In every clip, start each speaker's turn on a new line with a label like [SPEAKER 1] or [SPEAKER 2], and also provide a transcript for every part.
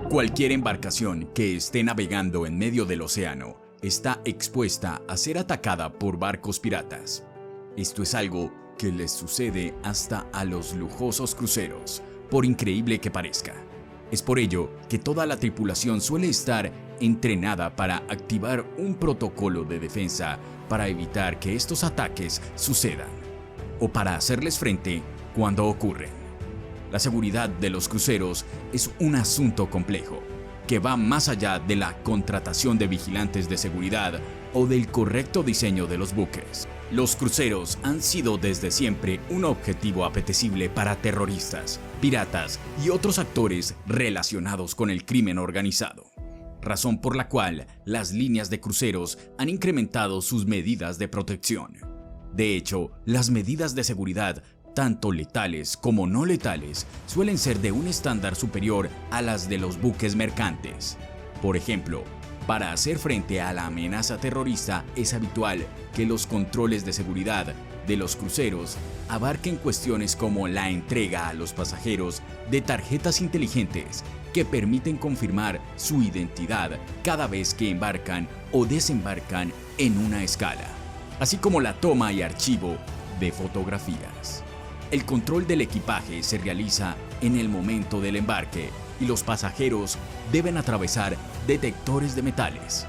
[SPEAKER 1] Cualquier embarcación que esté navegando en medio del océano está expuesta a ser atacada por barcos piratas. Esto es algo que les sucede hasta a los lujosos cruceros, por increíble que parezca. Es por ello que toda la tripulación suele estar entrenada para activar un protocolo de defensa para evitar que estos ataques sucedan, o para hacerles frente cuando ocurren. La seguridad de los cruceros es un asunto complejo, que va más allá de la contratación de vigilantes de seguridad o del correcto diseño de los buques. Los cruceros han sido desde siempre un objetivo apetecible para terroristas, piratas y otros actores relacionados con el crimen organizado, razón por la cual las líneas de cruceros han incrementado sus medidas de protección. De hecho, las medidas de seguridad, tanto letales como no letales, suelen ser de un estándar superior a las de los buques mercantes. Por ejemplo, para hacer frente a la amenaza terrorista es habitual que los controles de seguridad de los cruceros abarquen cuestiones como la entrega a los pasajeros de tarjetas inteligentes que permiten confirmar su identidad cada vez que embarcan o desembarcan en una escala, así como la toma y archivo de fotografías. El control del equipaje se realiza en el momento del embarque y los pasajeros deben atravesar detectores de metales.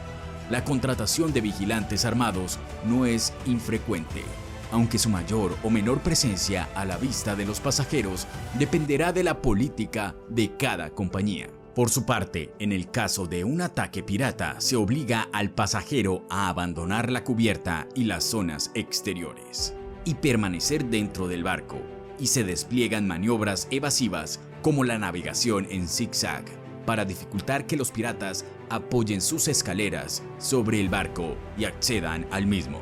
[SPEAKER 1] La contratación de vigilantes armados no es infrecuente, aunque su mayor o menor presencia a la vista de los pasajeros dependerá de la política de cada compañía. Por su parte, en el caso de un ataque pirata, se obliga al pasajero a abandonar la cubierta y las zonas exteriores y permanecer dentro del barco, y se despliegan maniobras evasivas como la navegación en zigzag para dificultar que los piratas apoyen sus escaleras sobre el barco y accedan al mismo.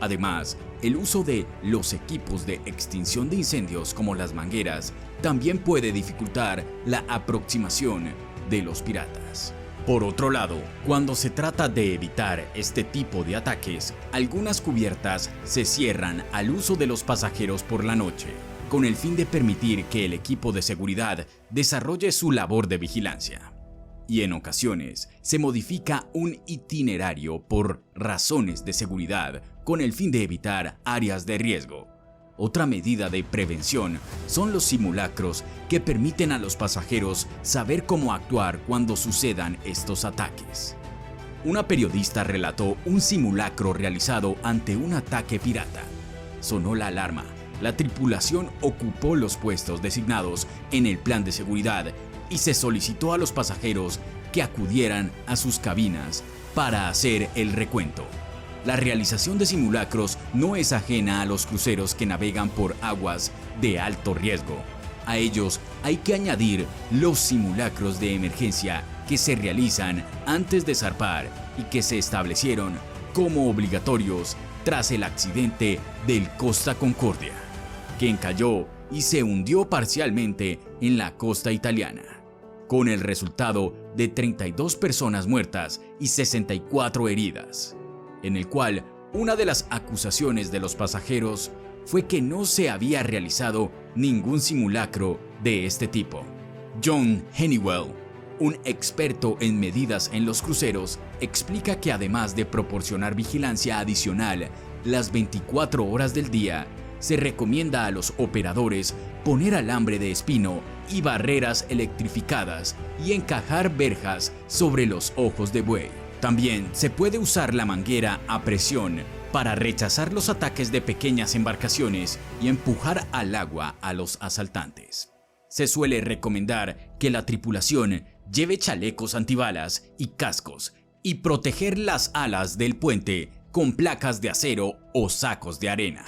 [SPEAKER 1] Además, el uso de los equipos de extinción de incendios como las mangueras también puede dificultar la aproximación de los piratas. Por otro lado, cuando se trata de evitar este tipo de ataques, algunas cubiertas se cierran al uso de los pasajeros por la noche, con el fin de permitir que el equipo de seguridad desarrolle su labor de vigilancia. Y en ocasiones se modifica un itinerario por razones de seguridad con el fin de evitar áreas de riesgo. Otra medida de prevención son los simulacros que permiten a los pasajeros saber cómo actuar cuando sucedan estos ataques. Una periodista relató un simulacro realizado ante un ataque pirata. Sonó la alarma. La tripulación ocupó los puestos designados en el plan de seguridad y se solicitó a los pasajeros que acudieran a sus cabinas para hacer el recuento. La realización de simulacros no es ajena a los cruceros que navegan por aguas de alto riesgo. A ellos hay que añadir los simulacros de emergencia que se realizan antes de zarpar y que se establecieron como obligatorios tras el accidente del Costa Concordia, que encalló y se hundió parcialmente en la costa italiana, con el resultado de 32 personas muertas y 64 heridas, en el cual una de las acusaciones de los pasajeros fue que no se había realizado ningún simulacro de este tipo. John Hennewell, un experto en medidas en los cruceros, explica que además de proporcionar vigilancia adicional las 24 horas del día, se recomienda a los operadores poner alambre de espino y barreras electrificadas y encajar verjas sobre los ojos de buey. También se puede usar la manguera a presión para rechazar los ataques de pequeñas embarcaciones y empujar al agua a los asaltantes. Se suele recomendar que la tripulación lleve chalecos antibalas y cascos y proteger las alas del puente con placas de acero o sacos de arena.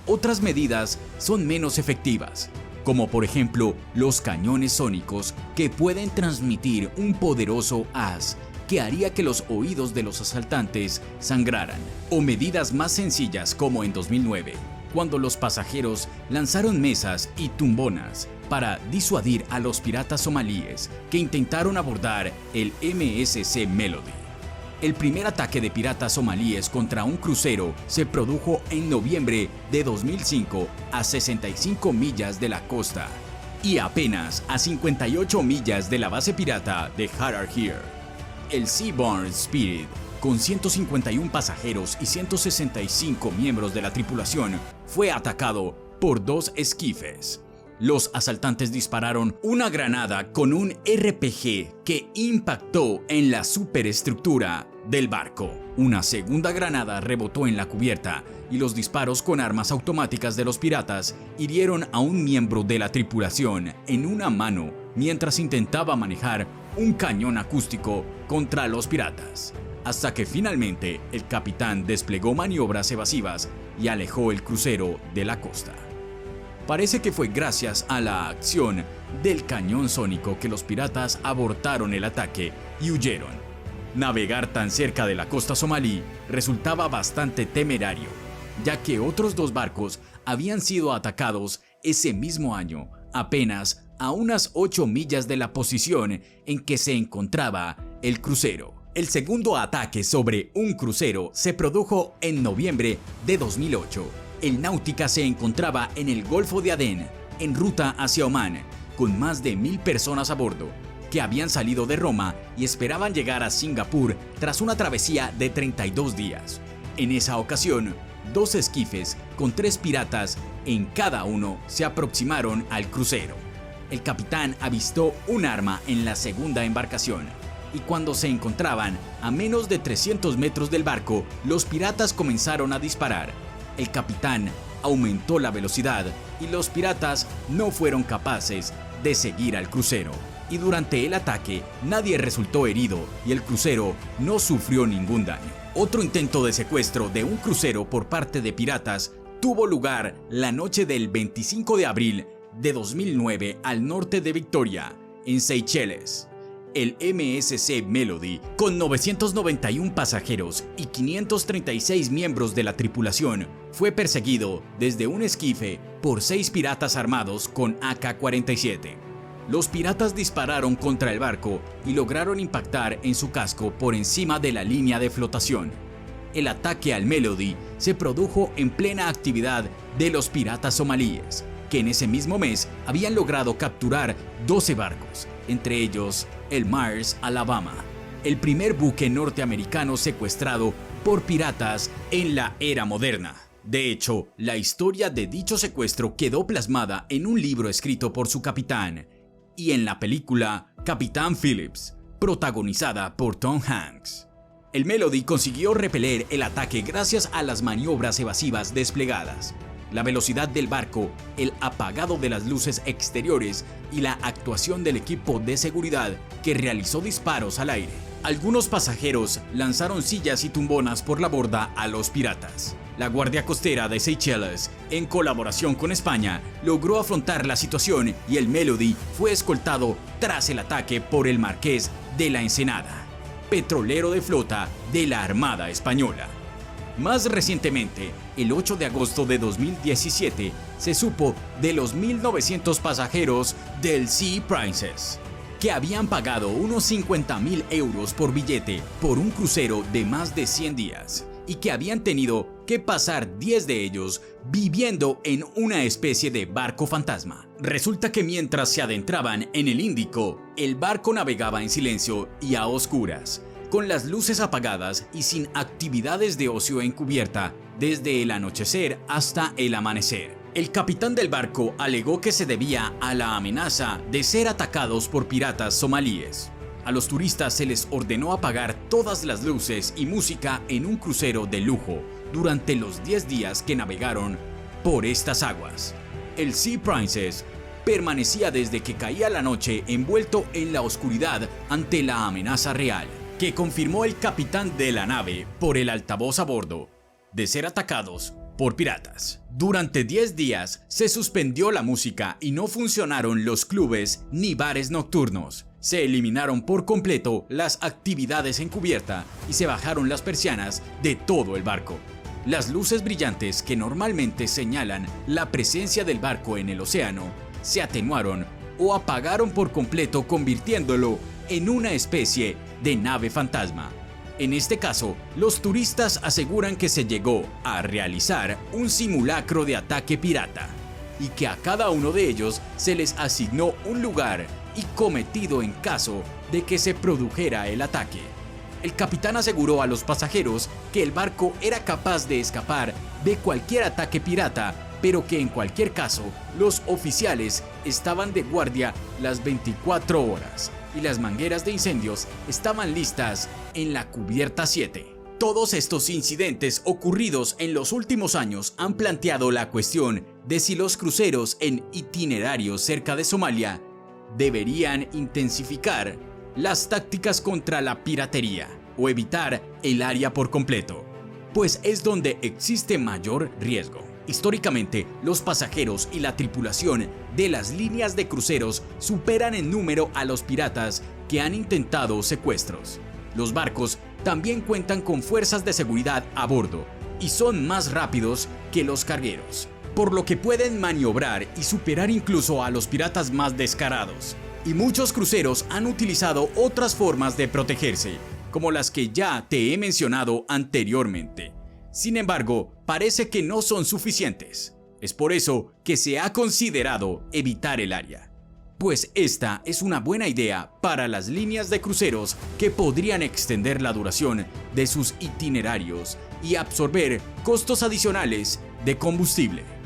[SPEAKER 1] Otras medidas son menos efectivas, como por ejemplo los cañones sónicos que pueden transmitir un poderoso haz que haría que los oídos de los asaltantes sangraran, o medidas más sencillas como en 2009, cuando los pasajeros lanzaron mesas y tumbonas para disuadir a los piratas somalíes que intentaron abordar el MSC Melody. El primer ataque de piratas somalíes contra un crucero se produjo en noviembre de 2005 a 65 millas de la costa y apenas a 58 millas de la base pirata de Harar Here. El Seabourn Spirit, con 151 pasajeros y 165 miembros de la tripulación, fue atacado por 2 esquifes. Los asaltantes dispararon una granada con un RPG que impactó en la superestructura del barco. Una segunda granada rebotó en la cubierta y los disparos con armas automáticas de los piratas hirieron a un miembro de la tripulación en una mano mientras intentaba manejar un cañón acústico contra los piratas, hasta que finalmente el capitán desplegó maniobras evasivas y alejó el crucero de la costa. Parece que fue gracias a la acción del cañón sónico que los piratas abortaron el ataque y huyeron. Navegar tan cerca de la costa somalí resultaba bastante temerario, ya que otros 2 barcos habían sido atacados ese mismo año, apenas a unas 8 millas de la posición en que se encontraba el crucero. El segundo ataque sobre un crucero se produjo en noviembre de 2008. El Náutica se encontraba en el Golfo de Adén, en ruta hacia Omán, con más de 1000 personas a bordo, que habían salido de Roma y esperaban llegar a Singapur tras una travesía de 32 días. En esa ocasión, 2 esquifes con 3 piratas en cada uno se aproximaron al crucero. El capitán avistó un arma en la segunda embarcación, y cuando se encontraban a menos de 300 metros del barco, los piratas comenzaron a disparar. El capitán aumentó la velocidad y los piratas no fueron capaces de seguir al crucero. Y durante el ataque nadie resultó herido y el crucero no sufrió ningún daño. Otro intento de secuestro de un crucero por parte de piratas tuvo lugar la noche del 25 de abril de 2009 al norte de Victoria, en Seychelles. El MSC Melody, con 991 pasajeros y 536 miembros de la tripulación, fue perseguido desde un esquife por 6 piratas armados con AK-47. Los piratas dispararon contra el barco y lograron impactar en su casco por encima de la línea de flotación. El ataque al Melody se produjo en plena actividad de los piratas somalíes, que en ese mismo mes habían logrado capturar 12 barcos, entre ellos el Mars Alabama, el primer buque norteamericano secuestrado por piratas en la era moderna. De hecho, la historia de dicho secuestro quedó plasmada en un libro escrito por su capitán y en la película Capitán Phillips, protagonizada por Tom Hanks. El Melody consiguió repeler el ataque gracias a las maniobras evasivas desplegadas, la velocidad del barco, el apagado de las luces exteriores y la actuación del equipo de seguridad que realizó disparos al aire. Algunos pasajeros lanzaron sillas y tumbonas por la borda a los piratas. La Guardia Costera de Seychelles, en colaboración con España, logró afrontar la situación y el Melody fue escoltado tras el ataque por el Marqués de la Ensenada, petrolero de flota de la Armada Española. Más recientemente, el 8 de agosto de 2017, se supo de los 1.900 pasajeros del Sea Princess, que habían pagado unos 50.000 euros por billete por un crucero de más de 100 días y que habían tenido que pasar 10 de ellos viviendo en una especie de barco fantasma. Resulta que mientras se adentraban en el Índico, el barco navegaba en silencio y a oscuras, con las luces apagadas y sin actividades de ocio encubierta desde el anochecer hasta el amanecer. El capitán del barco alegó que se debía a la amenaza de ser atacados por piratas somalíes. A los turistas se les ordenó apagar todas las luces y música en un crucero de lujo durante los 10 días que navegaron por estas aguas. El Sea Princess permanecía desde que caía la noche envuelto en la oscuridad ante la amenaza real, que confirmó el capitán de la nave por el altavoz a bordo, de ser atacados por piratas. Durante 10 días se suspendió la música y no funcionaron los clubes ni bares nocturnos. Se eliminaron por completo las actividades en cubierta y se bajaron las persianas de todo el barco. Las luces brillantes que normalmente señalan la presencia del barco en el océano se atenuaron o apagaron por completo, convirtiéndolo en una especie de nave fantasma. En este caso, los turistas aseguran que se llegó a realizar un simulacro de ataque pirata y que a cada uno de ellos se les asignó un lugar y cometido en caso de que se produjera el ataque. El capitán aseguró a los pasajeros que el barco era capaz de escapar de cualquier ataque pirata, pero que en cualquier caso los oficiales estaban de guardia las 24 horas y las mangueras de incendios estaban listas en la cubierta 7. Todos estos incidentes ocurridos en los últimos años han planteado la cuestión de si los cruceros en itinerarios cerca de Somalia deberían intensificar las tácticas contra la piratería o evitar el área por completo, pues es donde existe mayor riesgo. Históricamente, los pasajeros y la tripulación de las líneas de cruceros superan en número a los piratas que han intentado secuestros. Los barcos también cuentan con fuerzas de seguridad a bordo y son más rápidos que los cargueros, por lo que pueden maniobrar y superar incluso a los piratas más descarados. Y muchos cruceros han utilizado otras formas de protegerse, como las que ya te he mencionado anteriormente. Sin embargo, parece que no son suficientes. Es por eso que se ha considerado evitar el área, pues esta es una buena idea para las líneas de cruceros que podrían extender la duración de sus itinerarios y absorber costos adicionales de combustible.